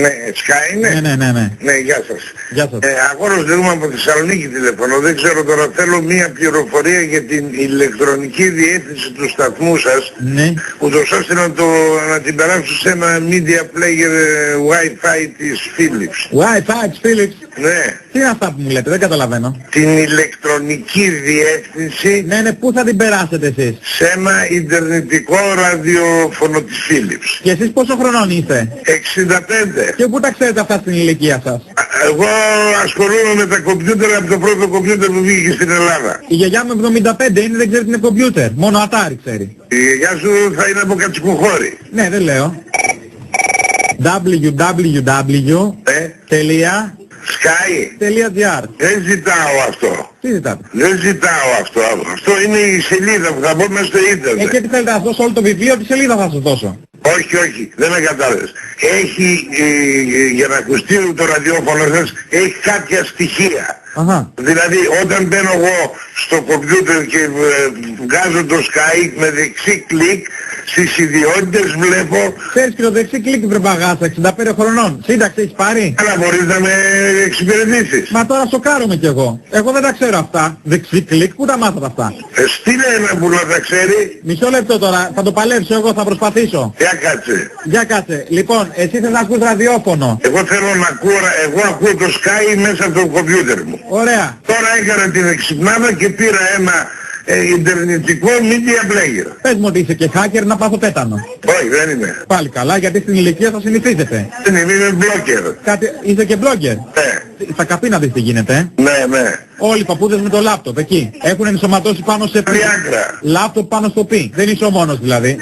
Ναι, Sky είναι. Ναι. Ναι, γεια σας. Γεια σας. Αγόρος Δρούμα από Θεσσαλονίκη τηλεφωνώ. Δεν ξέρω τώρα, θέλω μία πληροφορία για την ηλεκτρονική διεύθυνση του σταθμού σας. Ναι. Ούτως ώστε να την περάσω σε ένα media player Wi-Fi της Philips. Wi-Fi της Philips. Ναι. Τι είναι αυτά που μου λέτε, δεν καταλαβαίνω. Την ηλεκτρονική διεύθυνση Ναι, πού θα την περάσετε εσείς? σε ένα ιντερνετικό ραδιοφωνο της Philips. Και εσείς πόσο χρονών είστε? 65. Και πού τα ξέρετε αυτά στην ηλικία σας? Εγώ ασχολούμαι με τα κομπιούτερ από το πρώτο κομπιούτερ που βγήκε στην Ελλάδα. Η γιαγιά μου 75 είναι, δεν ξέρει τι είναι κομπιούτερ. Μόνο Atari ξέρει. Η γιαγιά σου θα είναι από Κατσικοχώρη. Ναι, δεν λέω. www.sky.gr. Δεν ζητάω αυτό. Τι ζητάτε? Δεν ζητάω αυτό. Αυτό είναι η σελίδα που θα μπω μέσα στο ίντερνετ. Και τι θέλετε να σας δώσω όλο το βιβλίο, τη σελίδα θα σας δώσω. Όχι, δεν με κατάλαβες. Έχει, για να ακουστεί το ραδιόφωνο σας, έχει κάποια στοιχεία. Αχα. Δηλαδή όταν μπαίνω εγώ στο κομπιούτερ και βγάζω το Skype με δεξί κλικ, στις ιδιότητες βλέπω... Ξέρεις και το δεξί κλικ βρε μπαγάσα, 65 χρονών. Σύνταξη έχεις πάρει? Αλλά μπορείς να με εξυπηρετήσεις. Μα τώρα σοκάρομαι κι εγώ. Εγώ δεν τα ξέρω αυτά. Δεξί κλικ, πού τα μάθατε αυτά? Στείλε ένα που να τα ξέρει. Μισό λεπτό τώρα, θα το παλέψω εγώ, θα προσπαθήσω. Για κάτσε. Λοιπόν, εσύ θες να ακούς ραδιόφωνο. Εγώ θέλω να ακούω, εγώ ακούω το Sky μέσα από το κομπιούτερ μου. Ωραία. Τώρα έκανα την εξυπνάδα και πήρα ένα ιντερνετικό media player. Πες μου ότι είσαι και hacker να πάθω πέτανο. Όχι, δεν είμαι. Πάλι καλά, γιατί στην ηλικία θα συνηθίζετε. Δεν είμαι blogger. Είσαι και blogger. Ναι. Θα καπεί να δεις τι γίνεται. Ναι. Όλοι οι παππούδες με το λάπτοπ εκεί. Έχουν ενσωματώσει πάνω σε πι. Διάκρα. Λάπτοπ πάνω στο πι. Δεν είσαι ο μόνος δηλαδή.